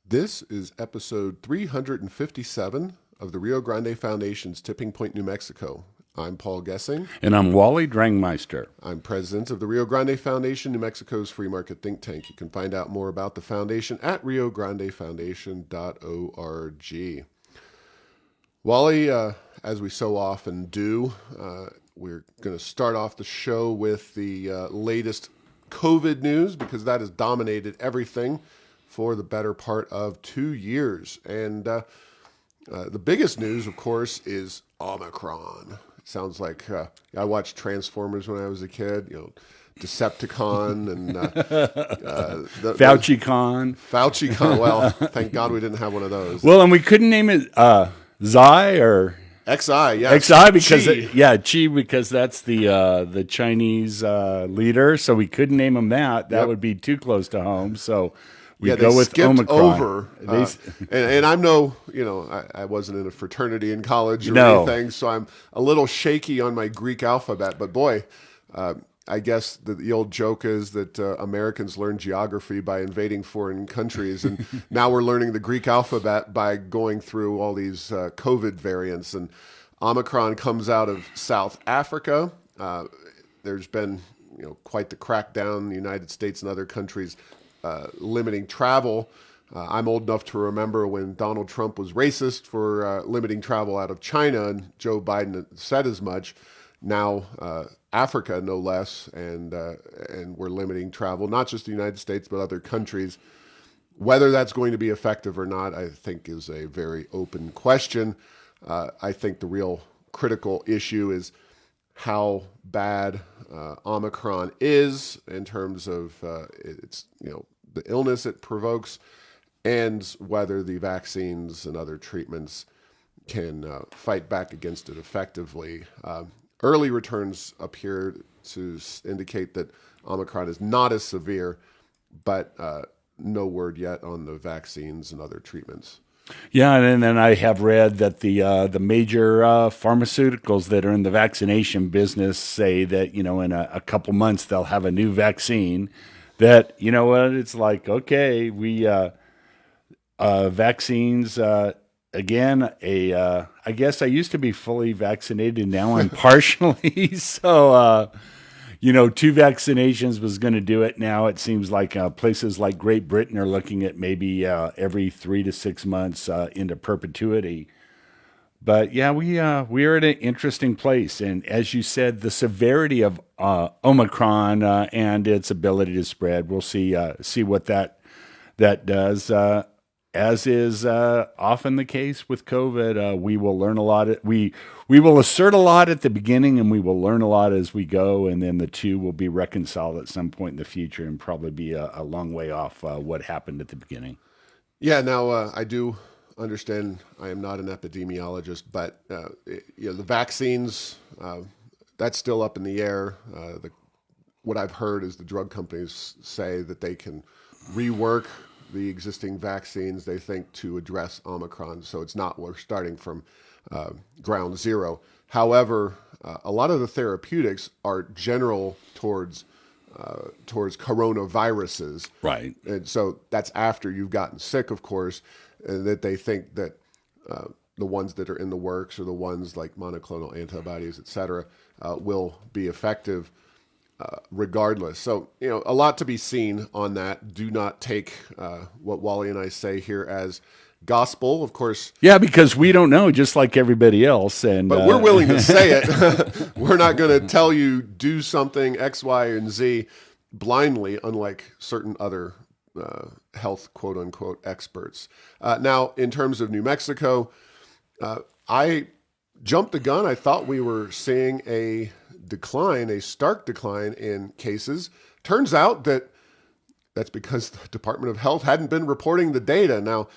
This is episode 357 of the Rio Grande Foundation's Tipping Point, New Mexico. I'm Paul Gessing. And I'm Wally Drangmeister. I'm president of the Rio Grande Foundation, New Mexico's free market think tank. You can find out more about the foundation at riograndefoundation.org. Wally, as we so often do, we're going to start off the show with the latest COVID news because that has dominated everything for the better part of 2 years. And the biggest news, of course, is Omicron. It sounds like I watched Transformers when I was a kid, Decepticon and FauciCon. FauciCon. Well, thank God we didn't have one of those. Well, and we couldn't name it Xi or XI, yes. XI because Xi. because that's the Chinese leader, so we couldn't name him that. That would be too close to home. So we go with Omicron. Over, and I'm I wasn't in a fraternity in college or anything, so I'm a little shaky on my Greek alphabet. But boy, I guess the old joke is that Americans learn geography by invading foreign countries, and now we're learning the Greek alphabet by going through all these COVID variants. And Omicron comes out of South Africa. There's been quite the crackdown in the United States and other countries limiting travel. I'm old enough to remember when Donald Trump was racist for limiting travel out of China, and Joe Biden said as much. Now Africa, no less, and we're limiting travel, not just the United States, but other countries. Whether that's going to be effective or not, I think is a very open question. I think the real critical issue is how bad Omicron is in terms of its the illness it provokes, and whether the vaccines and other treatments can fight back against it effectively. Early returns appear to indicate that Omicron is not as severe, but no word yet on the vaccines and other treatments. Yeah, and then I have read that the major pharmaceuticals that are in the vaccination business say that in a couple months they'll have a new vaccine. That it's like, okay, we vaccines. Again, I guess I used to be fully vaccinated. Now I'm partially. So, 2 vaccinations was going to do it. Now it seems like places like Great Britain are looking at maybe every 3 to 6 months into perpetuity. But yeah, we are at an interesting place. And as you said, the severity of Omicron and its ability to spread, we'll see what that does. As is often the case with COVID, we will learn a lot. We will assert a lot at the beginning, and we will learn a lot as we go, and then the two will be reconciled at some point in the future, and probably be a long way off what happened at the beginning. Yeah. Now I do understand. I am not an epidemiologist, but the vaccines that's still up in the air. What I've heard is the drug companies say that they can rework the existing vaccines, they think, to address Omicron. So it's not we're starting from ground zero. However, a lot of the therapeutics are general towards coronaviruses. Right. And so that's after you've gotten sick, of course, and that they think that the ones that are in the works or the ones like monoclonal antibodies, et cetera, will be effective regardless. So, a lot to be seen on that. Do not take what Wally and I say here as gospel, of course. Yeah, because we don't know, just like everybody else. But we're willing to say it. We're not going to tell you do something X, Y, and Z blindly, unlike certain other health, quote unquote, experts. Now, in terms of New Mexico, I jumped the gun. I thought we were seeing a stark decline in cases. Turns out that's because the Department of Health hadn't been reporting the data. Now,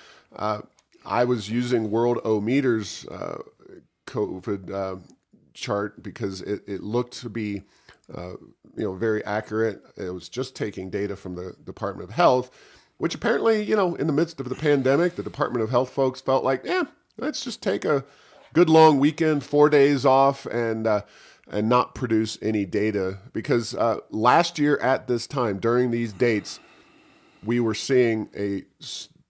I was using World O-Meter's COVID chart because it looked to be very accurate. It was just taking data from the Department of Health, which apparently, in the midst of the pandemic, the Department of Health folks felt like, let's just take a good long weekend, 4 days off, and not produce any data. Because last year at this time, during these dates, we were seeing a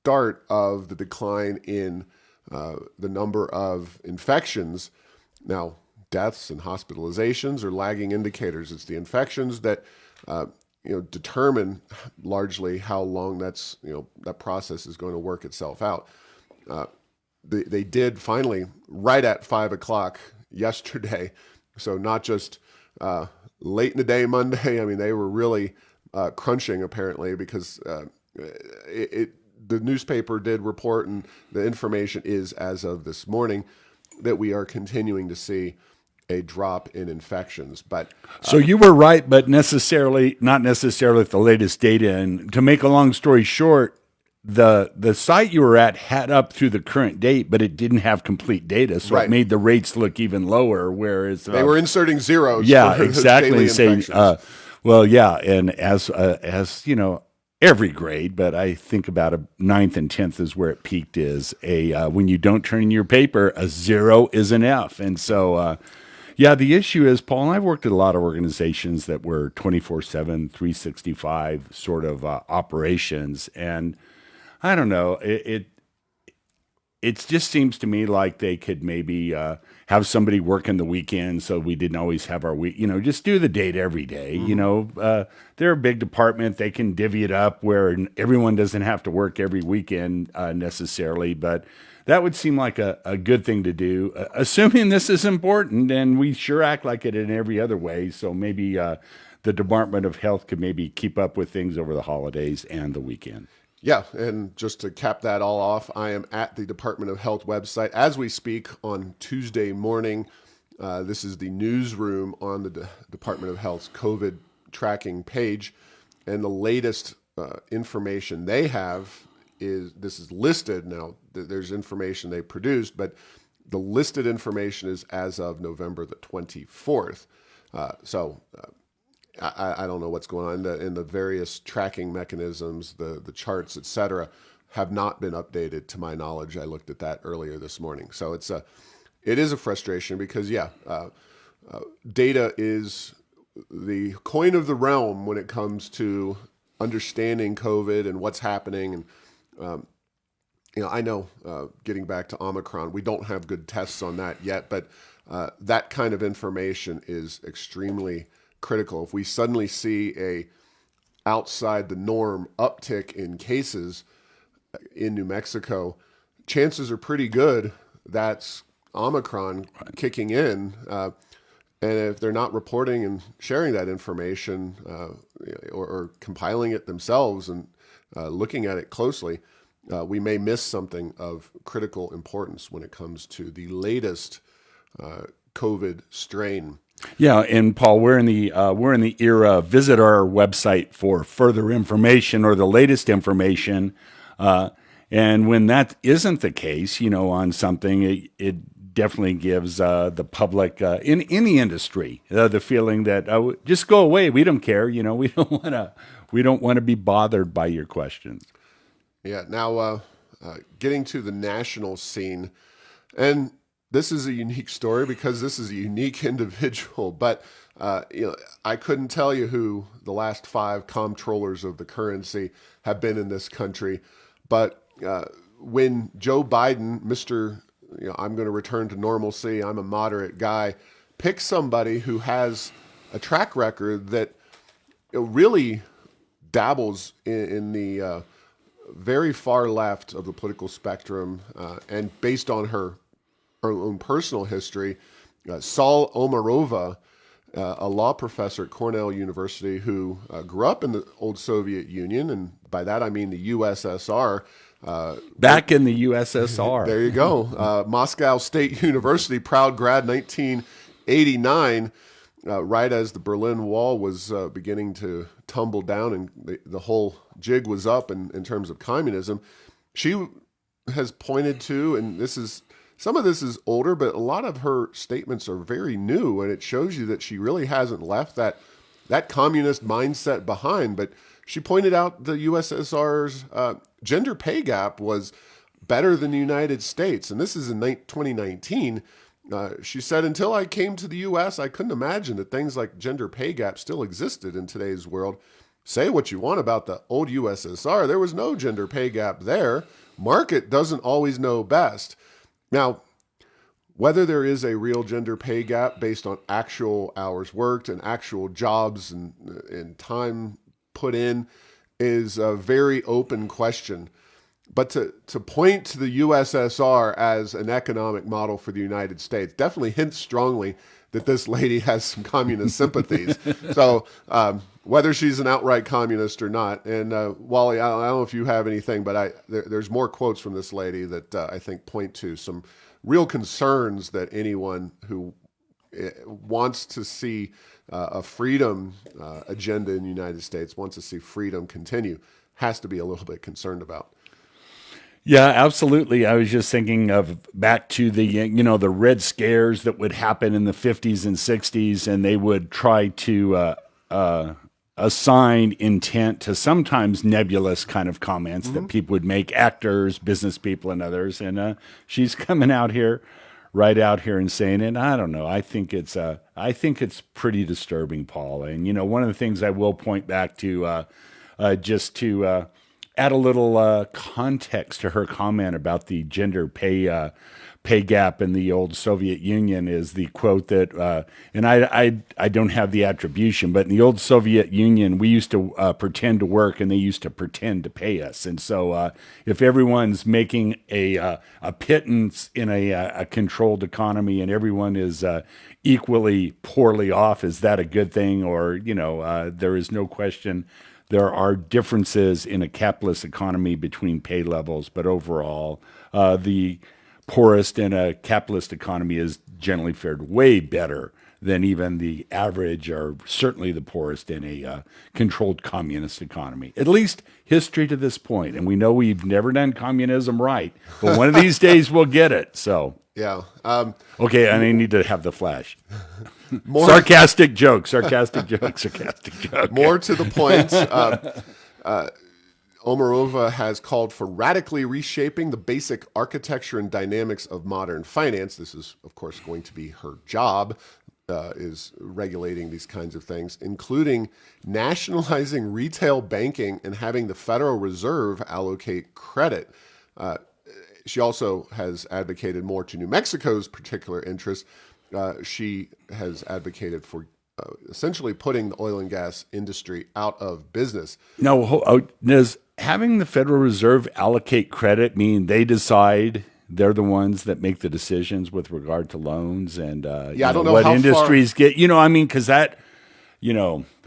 start of the decline in the number of infections. Now, deaths and hospitalizations are lagging indicators. It's the infections that determine largely how long that process is going to work itself out. They did finally, right at 5 o'clock yesterday, so not just late in the day Monday. I mean, they were really crunching apparently because the newspaper did report, and the information is as of this morning, that we are continuing to see a drop in infections. But so you were right, but not necessarily with the latest data. And to make a long story short, the site you were at had up through the current date, but it didn't have complete data, so Right. it made the rates look even lower. Whereas they were inserting zeros. yeah, for exactly. daily Saying, infections. well, yeah, and as you know, every grade, but I think about a 9th and 10th is where it peaked. Is when you don't turn in your paper, a 0 is an F, and so. Yeah, the issue is, Paul, and I've worked at a lot of organizations that were 24/7, 365 sort of operations, and I don't know, it just seems to me like they could maybe have somebody working the weekend, so we didn't always have our week. Just do the date every day. They're a big department; they can divvy it up where everyone doesn't have to work every weekend necessarily, but. That would seem like a good thing to do, assuming this is important, and we sure act like it in every other way. So maybe the Department of Health could maybe keep up with things over the holidays and the weekend. Yeah, and just to cap that all off, I am at the Department of Health website as we speak on Tuesday morning. This is the newsroom on the Department of Health's COVID tracking page, and the latest information they have this is listed now. There's information they produced, but the listed information is as of November the 24th. I don't know what's going on in the various tracking mechanisms, the charts, et cetera, have not been updated to my knowledge. I looked at that earlier this morning. So it is a frustration because data is the coin of the realm when it comes to understanding COVID and what's happening. And I know getting back to Omicron, we don't have good tests on that yet, but that kind of information is extremely critical. If we suddenly see a outside the norm uptick in cases in New Mexico, chances are pretty good that's Omicron kicking in. And if they're not reporting and sharing that information or compiling it themselves and looking at it closely, we may miss something of critical importance when it comes to the latest COVID strain. Yeah, and Paul, we're in the era. Visit our website for further information or the latest information. And when that isn't the case, on something, it definitely gives the public in the industry the feeling that just go away. We don't care. We don't want to be bothered by your questions. Yeah. Now, getting to the national scene, and this is a unique story because this is a unique individual. But I couldn't tell you who the last 5 comptrollers of the currency have been in this country. But when Joe Biden, Mr. I'm going to return to normalcy, I'm a moderate guy, picks somebody who has a track record that really dabbles in the very far left of the political spectrum, and based on her own personal history, Saul Omarova, a law professor at Cornell University who grew up in the old Soviet Union, and by that I mean the USSR. Back in the USSR. There you go. Moscow State University, proud grad, 1989, right as the Berlin Wall was beginning to tumble down and the whole jig was up in terms of communism. She has pointed to, and some of this is older, but a lot of her statements are very new, and it shows you that she really hasn't left that communist mindset behind. But she pointed out the USSR's gender pay gap was better than the United States, and this is in 2019. She said, until I came to the U.S., I couldn't imagine that things like gender pay gap still existed in today's world. say what you want about the old USSR. There was no gender pay gap there. Market doesn't always know best. Now, whether there is a real gender pay gap based on actual hours worked and actual jobs and time put in is a very open question. But to point to the USSR as an economic model for the United States definitely hints strongly that this lady has some communist sympathies. So whether she's an outright communist or not, and Wally, I don't know if you have anything, but there's more quotes from this lady that I think point to some real concerns that anyone who wants to see a freedom agenda in the United States, wants to see freedom continue, has to be a little bit concerned about. Yeah, absolutely. I was just thinking of back to the Red Scares that would happen in the 50s and 60s, and they would try to assign intent to sometimes nebulous kind of comments that people would make, actors, business people, and others. And she's coming out here and saying it. I don't know. I think it's pretty disturbing, Paul. And one of the things I will point back to, just to add a little context to her comment about the gender pay gap in the old Soviet Union is the quote that, and I don't have the attribution, but in the old Soviet Union, we used to pretend to work and they used to pretend to pay us. And so if everyone's making a pittance in a controlled economy and everyone is equally poorly off, is that a good thing? Or, there is no question there are differences in a capitalist economy between pay levels, but overall, the poorest in a capitalist economy is generally fared way better than even the average, or certainly the poorest in a controlled communist economy. At least history to this point. And we know we've never done communism right, but one of these days we'll get it. So yeah. Okay, and I need to have the flash. Sarcastic joke. More to the point, Omarova has called for radically reshaping the basic architecture and dynamics of modern finance. This is, of course, going to be her job, is regulating these kinds of things, including nationalizing retail banking and having the Federal Reserve allocate credit. She also has advocated more to New Mexico's particular interests. She has advocated for essentially putting the oil and gas industry out of business. Now, does having the Federal Reserve allocate credit mean they decide they're the ones that make the decisions with regard to loans and I don't know what how industries get? Because that,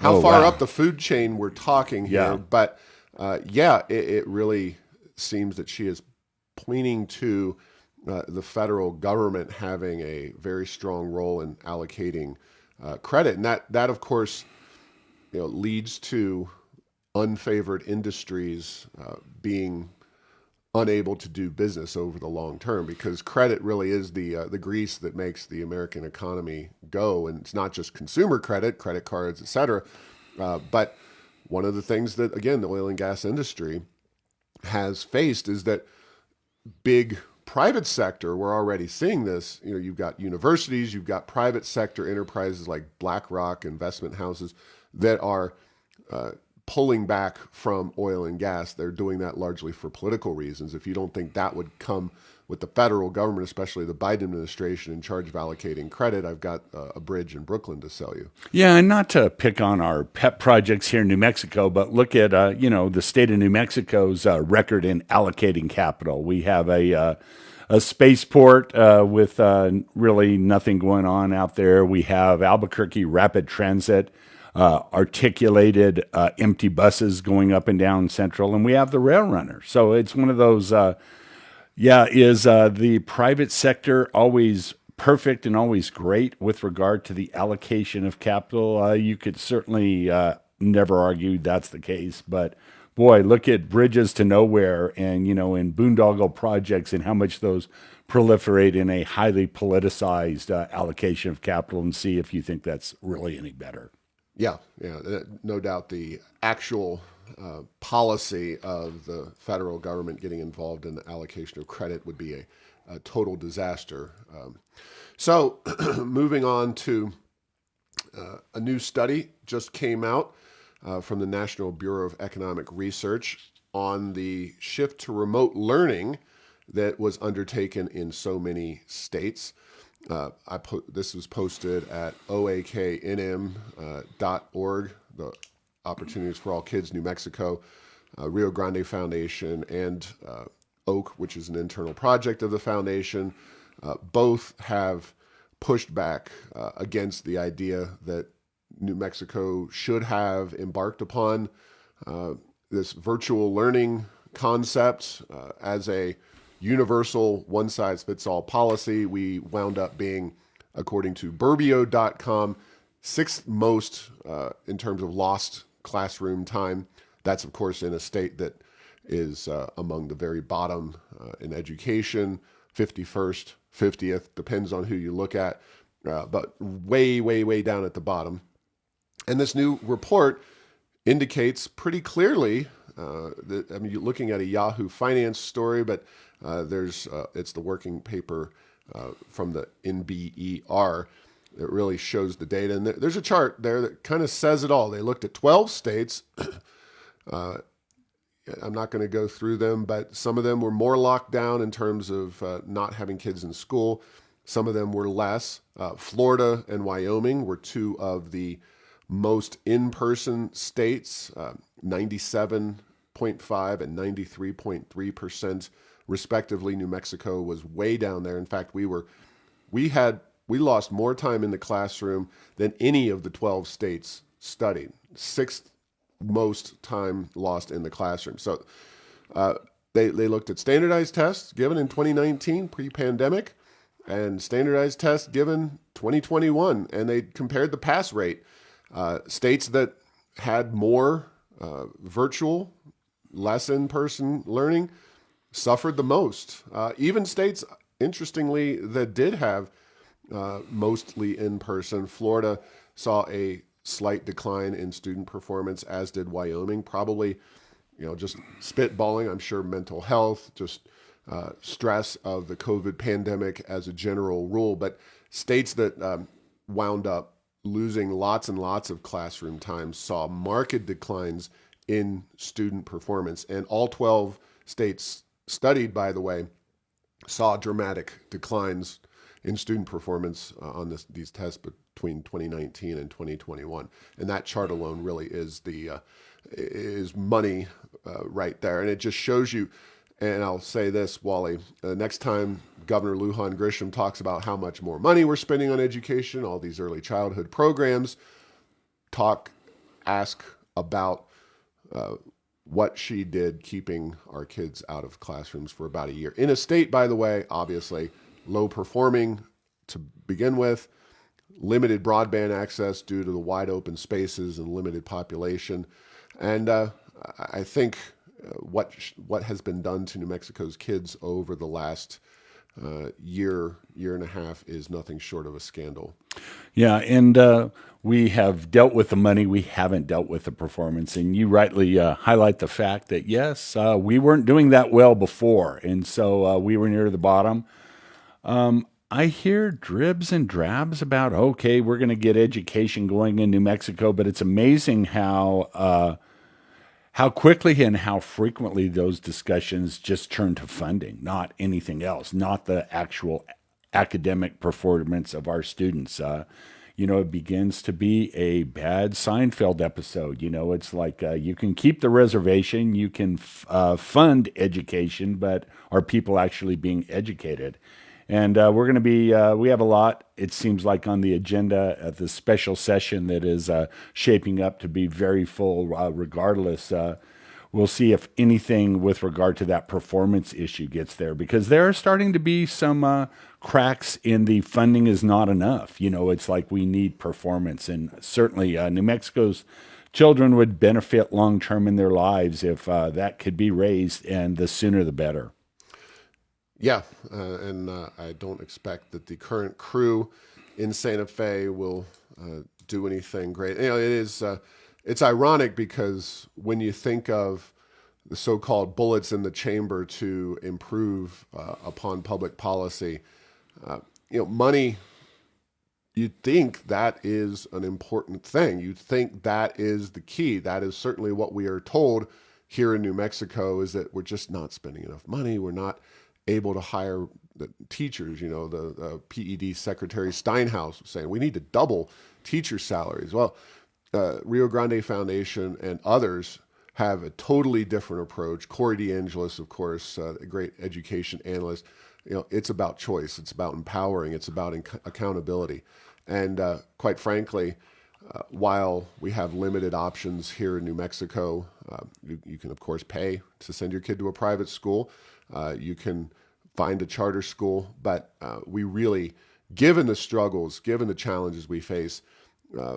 how far up the food chain we're talking here. Yeah. But it really seems that she is pointing to the federal government having a very strong role in allocating credit, and that of course leads to unfavored industries being unable to do business over the long term, because credit really is the grease that makes the American economy go, and it's not just consumer credit cards, et cetera. But one of the things that, again, the oil and gas industry has faced is that big private sector, we're already seeing this. You've got universities, you've got private sector enterprises like BlackRock, investment houses that are pulling back from oil and gas. They're doing that largely for political reasons. If you don't think that would come with the federal government, especially the Biden administration in charge of allocating credit, I've got a bridge in Brooklyn to sell you. Yeah, and not to pick on our pet projects here in New Mexico, but look at the state of New Mexico's record in allocating capital. We have a spaceport with really nothing going on out there. We have Albuquerque Rapid Transit, articulated empty buses going up and down Central, and we have the rail runner. So it's one of those. Is the private sector always perfect and always great with regard to the allocation of capital? You could certainly never argue that's the case. But boy, look at bridges to nowhere and, in boondoggle projects and how much those proliferate in a highly politicized allocation of capital, and see if you think that's really any better. Yeah, no doubt the actual policy of the federal government getting involved in the allocation of credit would be a total disaster. So moving on to a new study just came out from the National Bureau of Economic Research on the shift to remote learning that was undertaken in so many states. This was posted at oaknm.org, the Opportunities for All Kids New Mexico, Rio Grande Foundation, and OAK, which is an internal project of the foundation. Both have pushed back against the idea that New Mexico should have embarked upon this virtual learning concept as a universal one-size-fits-all policy. We wound up being, according to Burbio.com, sixth most in terms of lost classroom time. That's, of course, in a state that is among the very bottom in education, 51st, 50th, depends on who you look at, but way, way, way down at the bottom. And this new report indicates pretty clearly that, I mean, you're looking at a Yahoo Finance story, but it's the working paper from the NBER that really shows the data. And there's a chart there that kind of says it all. They looked at 12 states. I'm not going to go through them, but some of them were more locked down in terms of not having kids in school. Some of them were less. Florida and Wyoming were two of the most in-person states, 97.5 and 93.3% respectively. New Mexico was way down there. In fact, we lost more time in the classroom than any of the 12 states studied. Sixth most time lost in the classroom. So they looked at standardized tests given in 2019, pre-pandemic, and standardized tests given 2021, and they compared the pass rate. States that had more virtual, less in-person learning suffered the most. Even states, interestingly, that did have mostly in-person, Florida saw a slight decline in student performance, as did Wyoming. Probably, just spitballing, I'm sure mental health, just stress of the COVID pandemic as a general rule. But states that wound up losing lots and lots of classroom time saw marked declines in student performance. And all 12 states studied, by the way, saw dramatic declines in student performance on these tests between 2019 and 2021. And that chart alone really is money right there. And it just shows you, and I'll say this, Wally, next time Governor Lujan Grisham talks about how much more money we're spending on education, all these early childhood programs, ask about what she did keeping our kids out of classrooms for about a year. In a state, by the way, obviously low performing to begin with, limited broadband access due to the wide open spaces and limited population. And I think what has been done to New Mexico's kids over the last year and a half is nothing short of a scandal. Yeah, and we have dealt with the money. We haven't dealt with the performance. And you rightly highlight the fact that, yes, we weren't doing that well before. And so we were near the bottom. I hear dribs and drabs about, okay, we're going to get education going in New Mexico, but it's amazing how quickly and how frequently those discussions just turn to funding, not anything else, not the actual academic performance of our students. It begins to be a bad Seinfeld episode. It's like you can keep the reservation, you can fund education, but are people actually being educated? And we're going to be, we have a lot, it seems like, on the agenda at this special session that is shaping up to be very full regardless. We'll see if anything with regard to that performance issue gets there, because there are starting to be some cracks in the funding is not enough. It's like we need performance. And certainly New Mexico's children would benefit long-term in their lives if that could be raised, and the sooner the better. Yeah, and I don't expect that the current crew in Santa Fe will do anything great. It's ironic because when you think of the so-called bullets in the chamber to improve upon public policy, money you'd think that is an important thing. You'd think that is the key. That is certainly what we are told here in New Mexico, is that we're just not spending enough money. We're not able to hire the teachers. You know, the PED Secretary Steinhaus was saying we need to double teacher salaries. Well, Rio Grande Foundation and others have a totally different approach. Corey DeAngelis, of course, a great education analyst. You know, it's about choice. It's about empowering. It's about accountability. And quite frankly, while we have limited options here in New Mexico, you can, of course, pay to send your kid to a private school. You can find a charter school. But we really, given the struggles, given the challenges we face,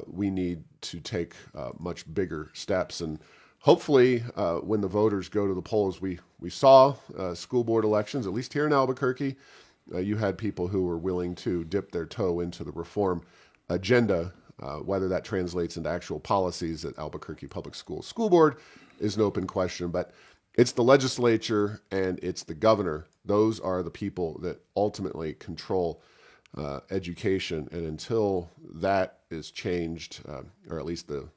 we need to take much bigger steps. And hopefully, when the voters go to the polls, we saw school board elections, at least here in Albuquerque, you had people who were willing to dip their toe into the reform agenda. Whether that translates into actual policies at Albuquerque Public Schools School Board is an open question, but it's the legislature and it's the governor. Those are the people that ultimately control education. And until that is changed, or at least the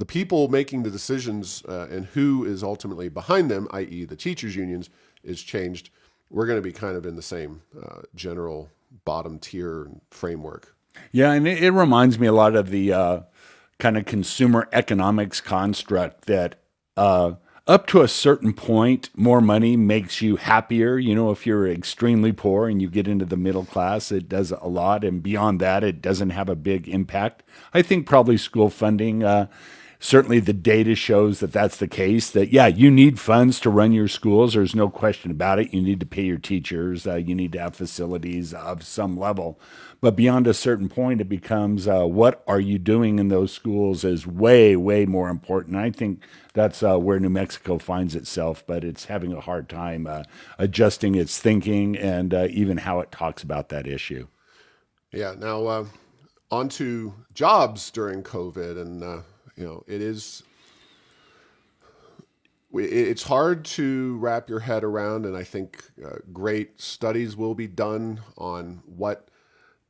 people making the decisions and who is ultimately behind them, i.e. the teachers' unions, is changed, we're going to be kind of in the same general bottom tier framework. Yeah, and it reminds me a lot of the kind of consumer economics construct that up to a certain point, more money makes you happier. You know, if you're extremely poor and you get into the middle class, it does a lot. And beyond that, it doesn't have a big impact. I think probably school funding, certainly the data shows that that's the case, that, yeah, you need funds to run your schools. There's no question about it. You need to pay your teachers. You need to have facilities of some level. But beyond a certain point, it becomes what are you doing in those schools is way, way more important. I think that's where New Mexico finds itself, but it's having a hard time adjusting its thinking and even how it talks about that issue. Yeah. Now, on to jobs during COVID. And, it's hard to wrap your head around, and I think great studies will be done on what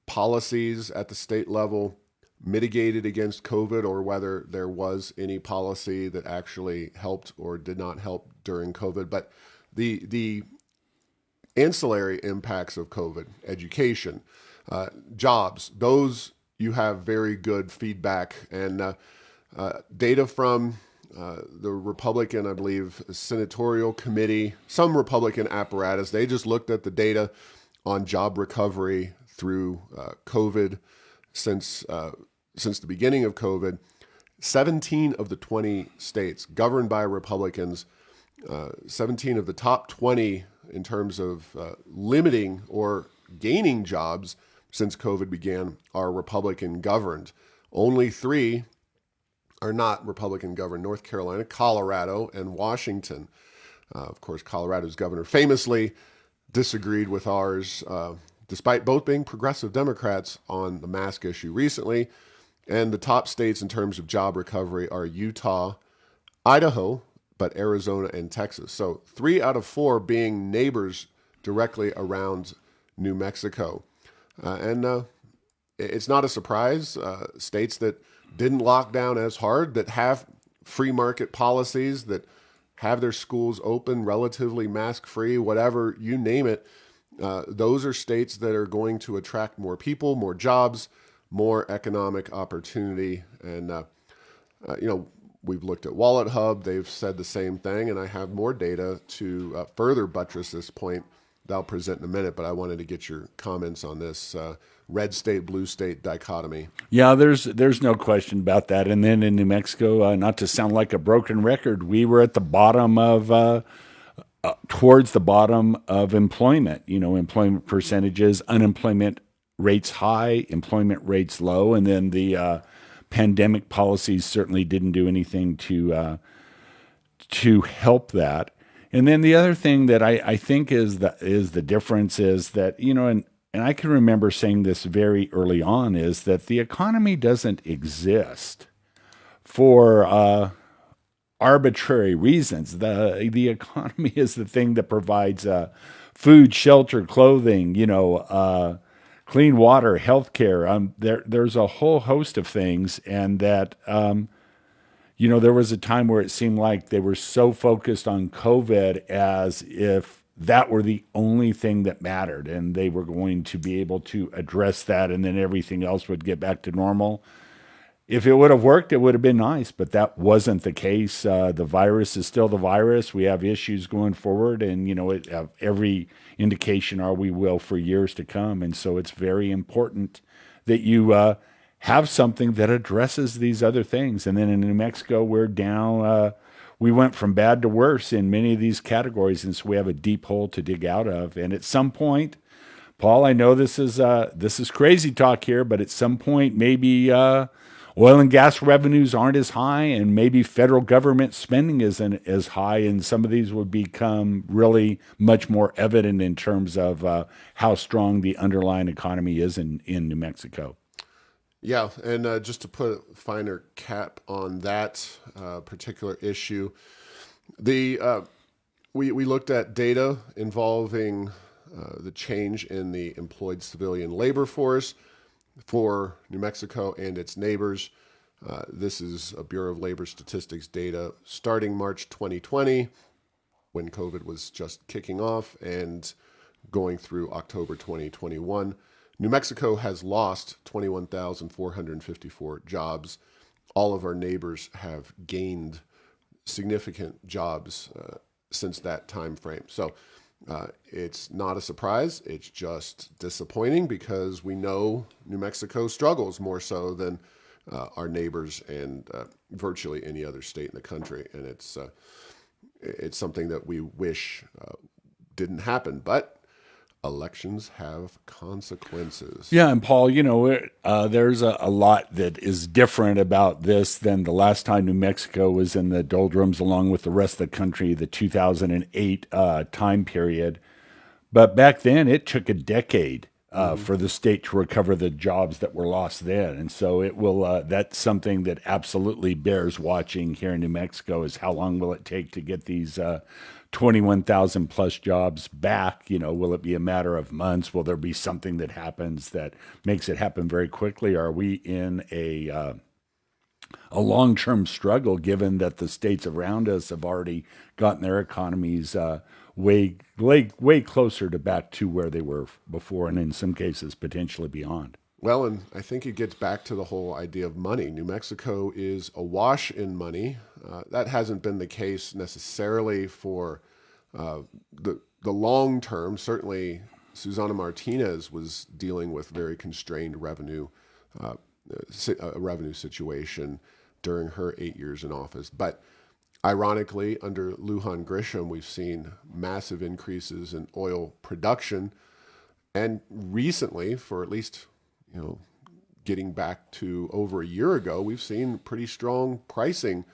policies at the state level mitigated against COVID, or whether there was any policy that actually helped or did not help during COVID. But the ancillary impacts of COVID, education, jobs, those you have very good feedback and data from the Republican, I believe, senatorial committee, some Republican apparatus. They just looked at the data on job recovery through COVID since the beginning of COVID. 17 of the 20 states governed by Republicans, 17 of the top 20 in terms of limiting or gaining jobs since COVID began are Republican governed. Only 3 are not Republican governed: North Carolina, Colorado, and Washington. Of course, Colorado's governor famously disagreed with ours, despite both being progressive Democrats, on the mask issue recently. And the top states in terms of job recovery are Utah, Idaho, but Arizona and Texas. So 3 out of 4 being neighbors directly around New Mexico. And it's not a surprise. States that didn't lock down as hard, that have free market policies, that have their schools open relatively mask-free, whatever, you name it, those are states that are going to attract more people, more jobs, more economic opportunity. And, we've looked at Wallet Hub. They've said the same thing, and I have more data to further buttress this point that I'll present in a minute, but I wanted to get your comments on this red state, blue state dichotomy. Yeah, there's no question about that. And then in New Mexico, not to sound like a broken record, we were at the bottom of, towards the bottom of employment, employment percentages, unemployment rates high, employment rates low. And then the pandemic policies certainly didn't do anything to help that. And then the other thing that I think is the difference is that, and I can remember saying this very early on, is that the economy doesn't exist for arbitrary reasons. The economy is the thing that provides food, shelter, clothing, clean water, healthcare. There's a whole host of things, and that there was a time where it seemed like they were so focused on COVID as if that were the only thing that mattered, and they were going to be able to address that, and then everything else would get back to normal. If it would have worked, it would have been nice, but that wasn't the case. The virus is still the virus. We have issues going forward, and every indication are we will for years to come. And so it's very important that you have something that addresses these other things. And then in New Mexico, we're down. We went from bad to worse in many of these categories, and so we have a deep hole to dig out of. And at some point, Paul, I know this is crazy talk here, but at some point, maybe oil and gas revenues aren't as high, and maybe federal government spending isn't as high, and some of these would become really much more evident in terms of how strong the underlying economy is in New Mexico. Yeah, and just to put a finer cap on that particular issue, we looked at data involving the change in the employed civilian labor force for New Mexico and its neighbors. This is a Bureau of Labor Statistics data starting March 2020, when COVID was just kicking off, and going through October 2021. New Mexico has lost 21,454 jobs. All of our neighbors have gained significant jobs since that time frame. So it's not a surprise. It's just disappointing because we know New Mexico struggles more so than our neighbors and virtually any other state in the country. And it's something that we wish didn't happen. But elections have consequences. Yeah, and Paul, there's a lot that is different about this than the last time New Mexico was in the doldrums, along with the rest of the country, the 2008 time period. But back then, it took a decade for the state to recover the jobs that were lost then, and so it will. That's something that absolutely bears watching here in New Mexico: is how long will it take to get these 21,000 plus jobs back? Will it be a matter of months? Will there be something that happens that makes it happen very quickly? Are we in a long-term struggle, given that the states around us have already gotten their economies way closer to back to where they were before, and in some cases potentially beyond? Well, and I think it gets back to the whole idea of money. New Mexico is awash in money. That hasn't been the case necessarily for the long term. Certainly, Susana Martinez was dealing with very constrained revenue situation during her 8 years in office. But ironically, under Lujan Grisham, we've seen massive increases in oil production, and recently, for at least getting back to over a year ago, we've seen pretty strong pricing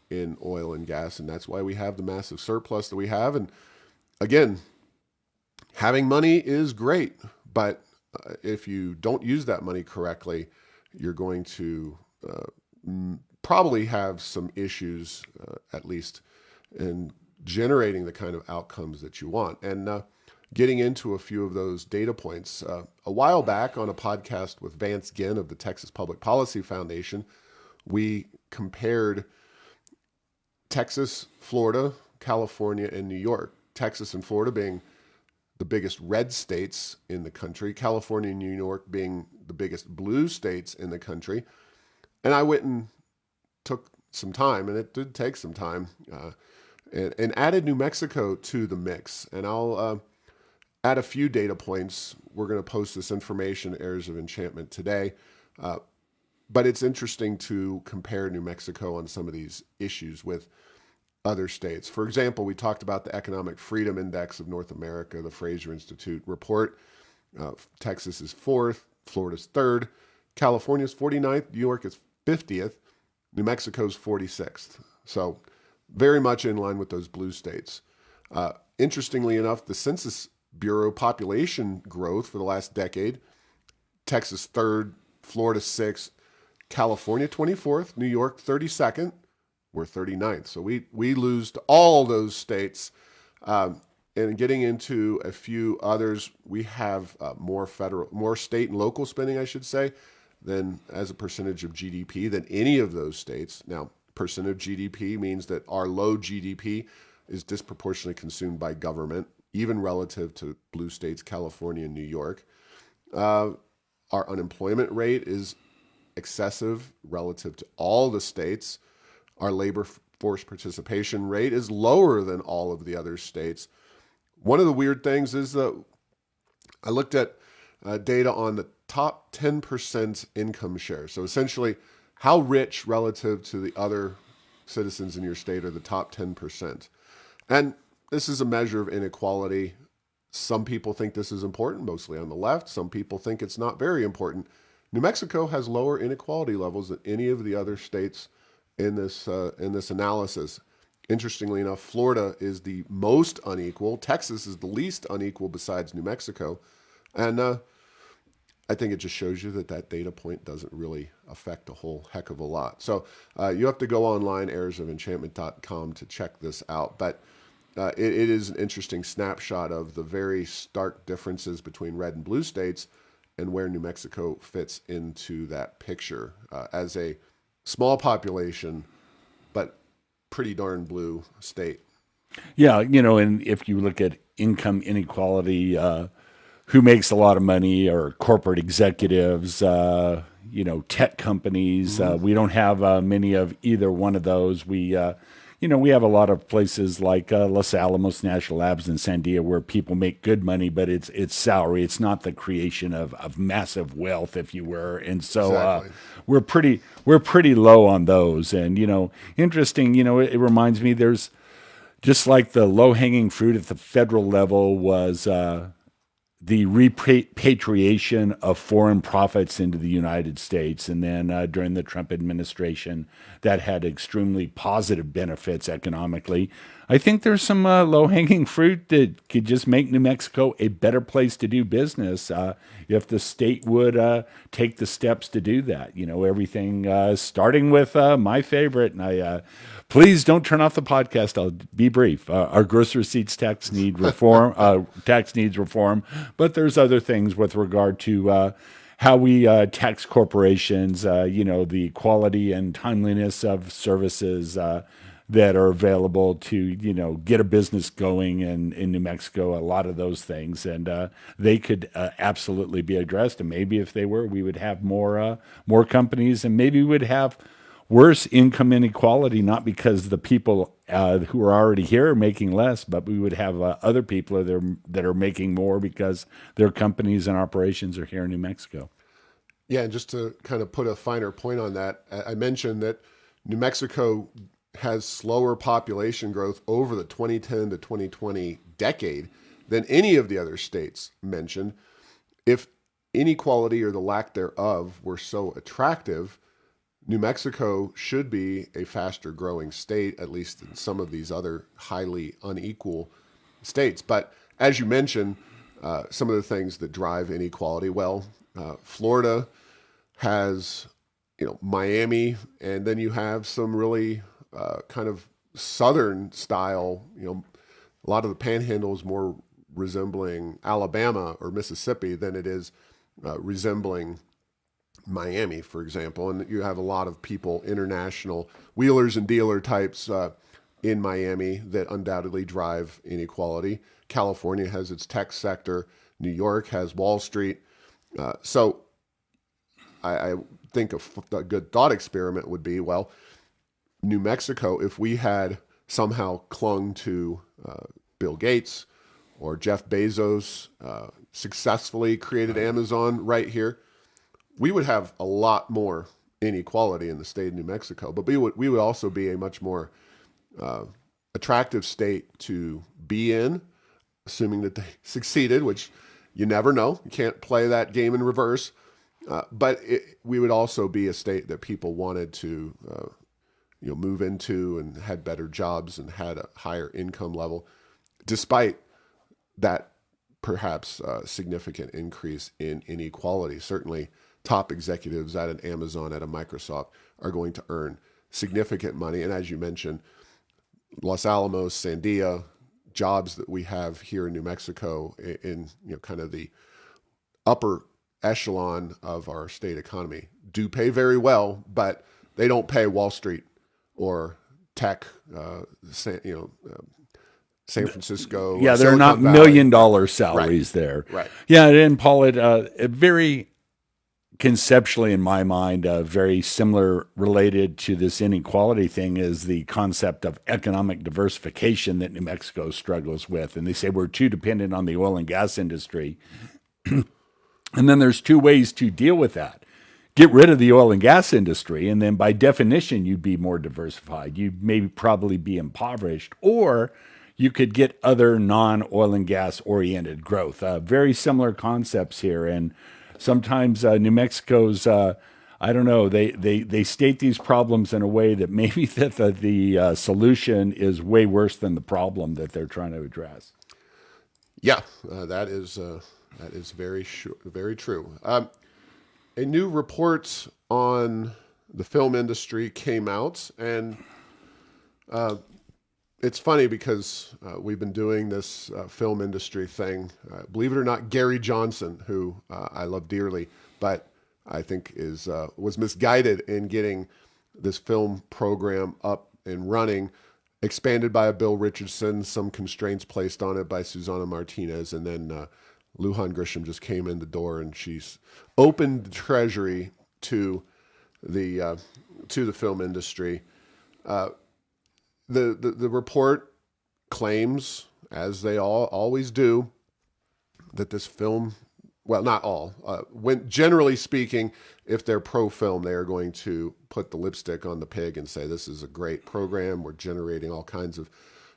in oil and gas, and that's why we have the massive surplus that we have. And again, having money is great, but if you don't use that money correctly, you're going to probably have some issues, at least in generating the kind of outcomes that you want. And getting into a few of those data points. A while back on a podcast with Vance Ginn of the Texas Public Policy Foundation, we compared Texas, Florida, California, and New York. Texas and Florida being the biggest red states in the country, California and New York being the biggest blue states in the country. And I went and took some time, and it did take some time, and added New Mexico to the mix. And I'll add a few data points. We're going to post this information, Heirs of Enchantment, today. But it's interesting to compare New Mexico on some of these issues with other states. For example, we talked about the Economic Freedom Index of North America, the Fraser Institute report. Texas is 4th, Florida's 3rd, California's 49th, New York is 50th, New Mexico's 46th. So very much in line with those blue states. Interestingly enough, the Census Bureau population growth for the last decade, Texas 3rd, Florida 6th, California 24th, New York 32nd, we're 39th. So we lose to all those states. and getting into a few others, we have more state and local spending, I should say, than as a percentage of GDP than any of those states. Now, percent of GDP means that our low GDP is disproportionately consumed by government, even relative to blue states, California and New York. Our unemployment rate is excessive relative to all the states. Our labor force participation rate is lower than all of the other states. One of the weird things is that I looked at data on the top 10% income share. So essentially, how rich relative to the other citizens in your state are the top 10%. And this is a measure of inequality. Some people think this is important, mostly on the left. Some people think it's not very important. New Mexico has lower inequality levels than any of the other states in this analysis. Interestingly enough, Florida is the most unequal. Texas is the least unequal besides New Mexico. And I think it just shows you that data point doesn't really affect a whole heck of a lot. So you have to go online, heirsofenchantment.com, to check this out. But it is an interesting snapshot of the very stark differences between red and blue states and where New Mexico fits into that picture as a small population, but pretty darn blue state. Yeah, and if you look at income inequality, who makes a lot of money are corporate executives, tech companies. We don't have many of either one of those. We have a lot of places like Los Alamos National Labs in Sandia where people make good money, but it's salary. It's not the creation of massive wealth, if you were. And so Exactly. we're pretty low on those. And interesting. It reminds me. There's just like the low hanging fruit at the federal level was the repatriation of foreign profits into the United States. And then during the Trump administration, that had extremely positive benefits economically. I think there's some low-hanging fruit that could just make New Mexico a better place to do business if the state would take the steps to do that. Everything starting with my favorite, and please don't turn off the podcast. I'll be brief. Our gross receipts tax needs reform, but there's other things with regard to how we tax corporations, the quality and timeliness of services that are available to, get a business going in New Mexico, a lot of those things. And they could absolutely be addressed. And maybe if they were, we would have more companies, and maybe we would have worse income inequality, not because the people who are already here are making less, but we would have other people that are making more because their companies and operations are here in New Mexico. Yeah, and just to kind of put a finer point on that, I mentioned that New Mexico has slower population growth over the 2010 to 2020 decade than any of the other states mentioned. If inequality or the lack thereof were so attractive, New Mexico should be a faster growing state, at least than some of these other highly unequal states. But as you mentioned, some of the things that drive inequality, Florida has, Miami, and then you have some really kind of southern style, a lot of the panhandle is more resembling Alabama or Mississippi than it is resembling Miami, for example. And you have a lot of people, international wheelers and dealer types in Miami that undoubtedly drive inequality. California has its tech sector. New York has Wall Street. So I think a good thought experiment would be, New Mexico, if we had somehow clung to Bill Gates or Jeff Bezos, successfully created Amazon right here, we would have a lot more inequality in the state of New Mexico. But we would also be a much more attractive state to be in, assuming that they succeeded, which you never know. You can't play that game in reverse. But we would also be a state that people wanted to move into and had better jobs and had a higher income level, despite that perhaps significant increase in inequality. Certainly top executives at an Amazon, at a Microsoft are going to earn significant money. And as you mentioned, Los Alamos, Sandia, jobs that we have here in New Mexico in kind of the upper echelon of our state economy do pay very well, but they don't pay Wall Street or tech, San Francisco. Yeah, they're Silicon not Valley. $1 million salaries there. Right. Yeah, and Paul, it very conceptually, in my mind, very similar related to this inequality thing is the concept of economic diversification that New Mexico struggles with. And they say we're too dependent on the oil and gas industry. And then there's two ways to deal with that. Get rid of the oil and gas industry, and then by definition, you'd be more diversified. You'd maybe probably be impoverished, or you could get other non-oil and gas oriented growth. Very similar concepts here. And sometimes New Mexico's, I don't know, they state these problems in a way that maybe that the solution is way worse than the problem that they're trying to address. Yeah, that is very true. A new report on the film industry came out, and it's funny because we've been doing this film industry thing. Believe it or not, Gary Johnson, who I love dearly, but I think was misguided in getting this film program up and running, expanded by a Bill Richardson, some constraints placed on it by Susana Martinez, and then Lujan Grisham just came in the door, and she's opened the treasury to the film industry. The report claims, as they always do, that this film, well, not all, generally speaking, if they're pro-film, they are going to put the lipstick on the pig and say, this is a great program, we're generating all kinds of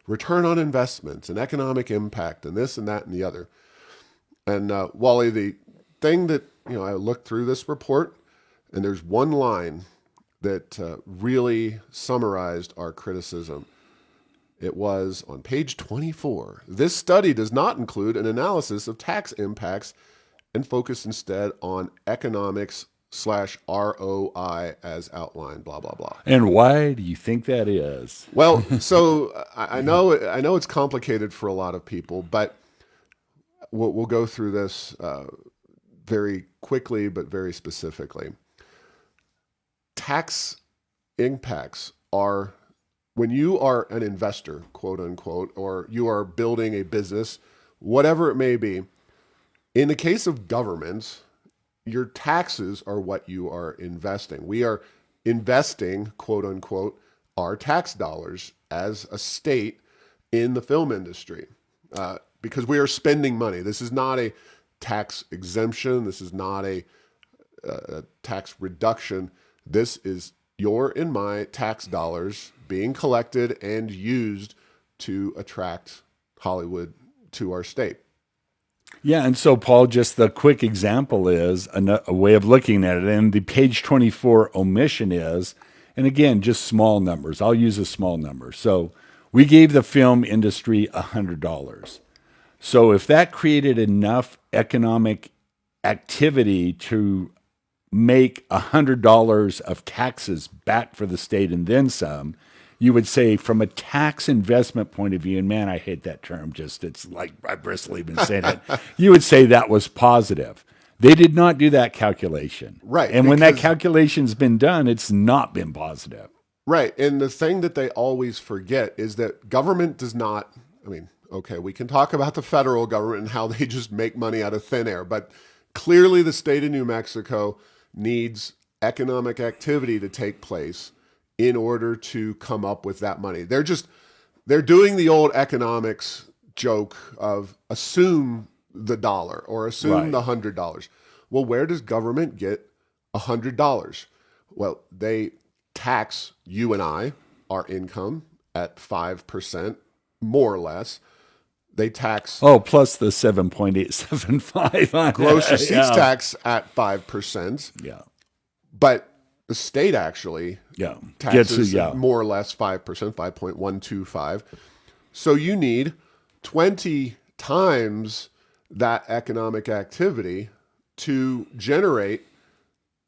return on investments and economic impact and this and that and the other. And Wally, the thing that, I looked through this report, and there's one line that really summarized our criticism. It was on page 24. This study does not include an analysis of tax impacts and focus instead on economics/ROI as outlined, blah, blah, blah. And why do you think that is? Well, so I know it's complicated for a lot of people, but we'll go through this very quickly, but very specifically. Tax impacts are when you are an investor, quote unquote, or you are building a business, whatever it may be. In the case of governments, your taxes are what you are investing. We are investing, quote unquote, our tax dollars as a state in the film industry because we are spending money. This is not a tax exemption. This is not a tax reduction. This is your and my tax dollars being collected and used to attract Hollywood to our state. Yeah, and so, Paul, just the quick example is a way of looking at it. And the page 24 omission is, and again, just small numbers. I'll use a small number. So we gave the film industry $100. So if that created enough economic activity to make $100 of taxes back for the state and then some, you would say from a tax investment point of view, and man, I hate that term, just it's like I bristle even saying it, you would say that was positive. They did not do that calculation. Right. And when that calculation's been done, it's not been positive. Right. And the thing that they always forget is that government does not, okay, we can talk about the federal government and how they just make money out of thin air, but clearly the state of New Mexico needs economic activity to take place in order to come up with that money. They're doing the old economics joke of assume the dollar or assume the $100. Well, where does government get $100? Well, they tax you and I, our income, at 5%, more or less. They tax plus the 7.875 gross receipts tax at 5%. Yeah, but the state actually taxes more or less 5%, 5.125. So you need 20 times that economic activity to generate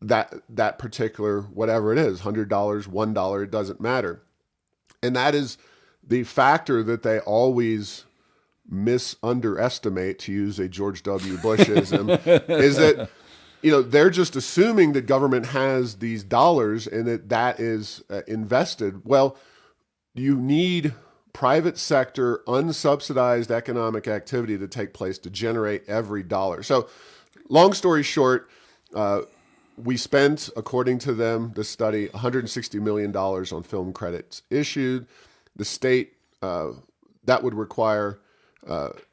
that particular whatever it is, $100, $1, it doesn't matter. And that is the factor that they always misunderestimate, to use a George W. Bushism, is that they're just assuming that government has these dollars and that is invested. Well, you need private sector unsubsidized economic activity to take place to generate every dollar. So, long story short, we spent, according to them, the study, $160 million on film credits issued. The state, that would require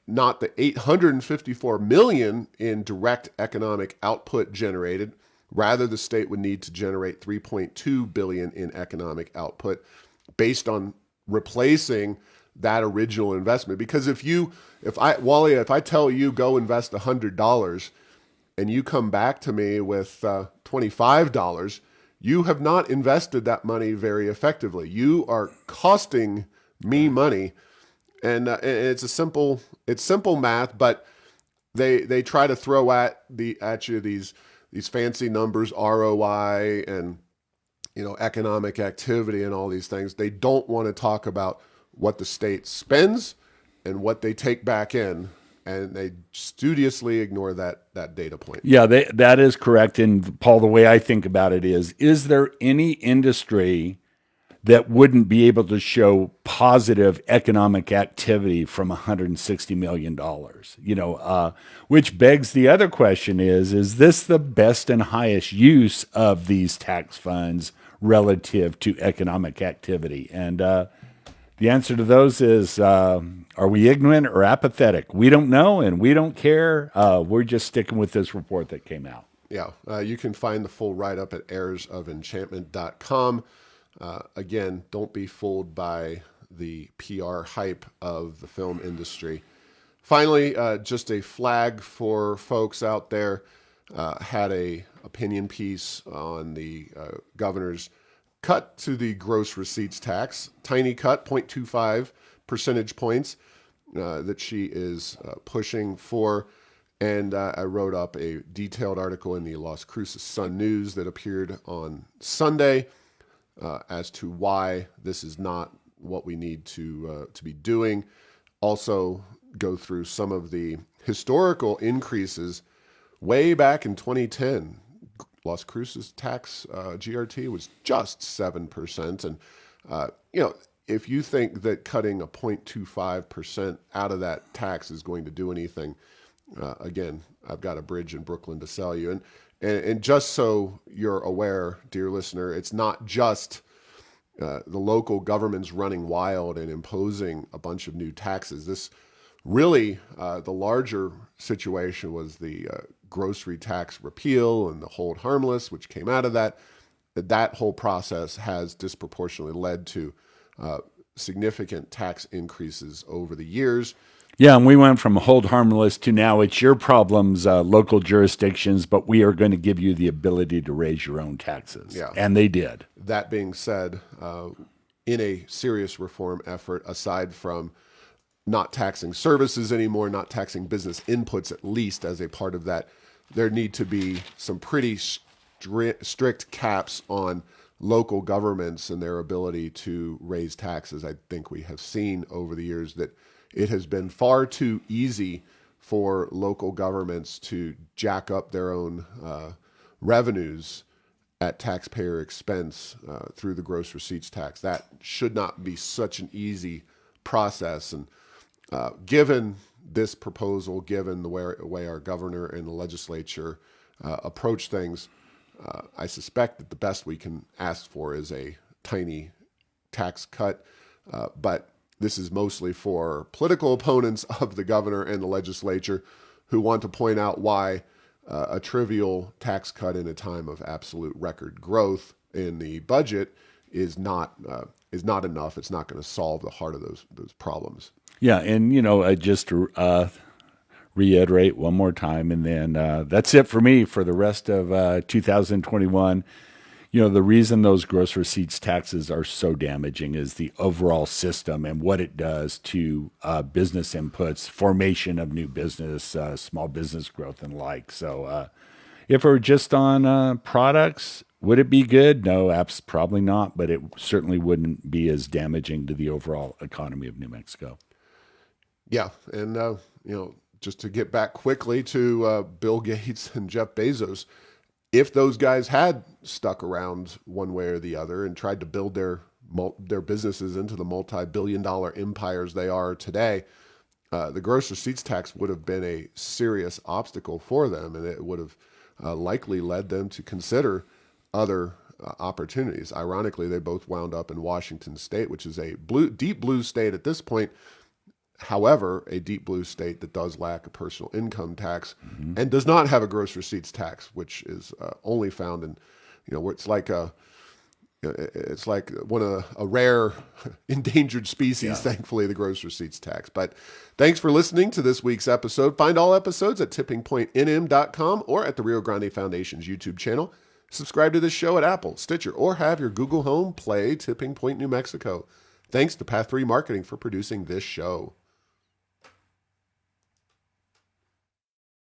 not the $854 million in direct economic output generated. Rather, the state would need to generate $3.2 billion in economic output based on replacing that original investment. Because Wally, if I tell you go invest $100 and you come back to me with $25, you have not invested that money very effectively. You are costing me money, and it's simple math. But they try to throw at you these fancy numbers, ROI and economic activity and all these things. They don't want to talk about what the state spends and what they take back in, and they studiously ignore that data point. Yeah, that is correct. And Paul, the way I think about it is there any industry that wouldn't be able to show positive economic activity from $160 million? Which begs the other question is this the best and highest use of these tax funds relative to economic activity? And the answer to those is, are we ignorant or apathetic? We don't know and we don't care. We're just sticking with this report that came out. Yeah, you can find the full write-up at heirsoфenchantment.com. Again, don't be fooled by the PR hype of the film industry. Finally, just a flag for folks out there, had a opinion piece on the governor's cut to the gross receipts tax, tiny cut, 0.25 percentage points that she is pushing for. And I wrote up a detailed article in the Las Cruces Sun News that appeared on Sunday as to why this is not what we need to be doing. Also go through some of the historical increases way back in 2010. Las Cruces tax GRT was just 7%. And, if you think that cutting a 0.25% out of that tax is going to do anything, again, I've got a bridge in Brooklyn to sell you. And just so you're aware, dear listener, it's not just the local governments running wild and imposing a bunch of new taxes. This really, the larger situation was the grocery tax repeal and the hold harmless, which came out of that. That whole process has disproportionately led to significant tax increases over the years. Yeah, and we went from hold harmless to now it's your problems, local jurisdictions, but we are going to give you the ability to raise your own taxes. Yeah. And they did. That being said, in a serious reform effort, aside from not taxing services anymore, not taxing business inputs at least as a part of that, there need to be some pretty strict caps on local governments and their ability to raise taxes. I think we have seen over the years that it has been far too easy for local governments to jack up their own revenues at taxpayer expense through the gross receipts tax. That should not be such an easy process. And given this proposal, given the way our governor and the legislature approach things, I suspect that the best we can ask for is a tiny tax cut. But this is mostly for political opponents of the governor and the legislature who want to point out why a trivial tax cut in a time of absolute record growth in the budget is not enough. It's not going to solve the heart of those problems. Yeah, and just to reiterate one more time, and then that's it for me for the rest of 2021. The reason those gross receipts taxes are so damaging is the overall system and what it does to business inputs, formation of new business, small business growth, and like. So if it were just on products, would it be good? No, probably not, but it certainly wouldn't be as damaging to the overall economy of New Mexico. Yeah, and just to get back quickly to Bill Gates and Jeff Bezos, if those guys had stuck around one way or the other and tried to build their businesses into the multi-billion-dollar empires they are today, the gross receipts tax would have been a serious obstacle for them, and it would have likely led them to consider other opportunities. Ironically, they both wound up in Washington State, which is a deep blue state at this point. However, a deep blue state that does lack a personal income tax and does not have a gross receipts tax, which is only found in, where it's like one of a rare endangered species, yeah. Thankfully, the gross receipts tax. But thanks for listening to this week's episode. Find all episodes at tippingpointnm.com or at the Rio Grande Foundation's YouTube channel. Subscribe to this show at Apple, Stitcher, or have your Google Home play Tipping Point New Mexico. Thanks to Path 3 Marketing for producing this show.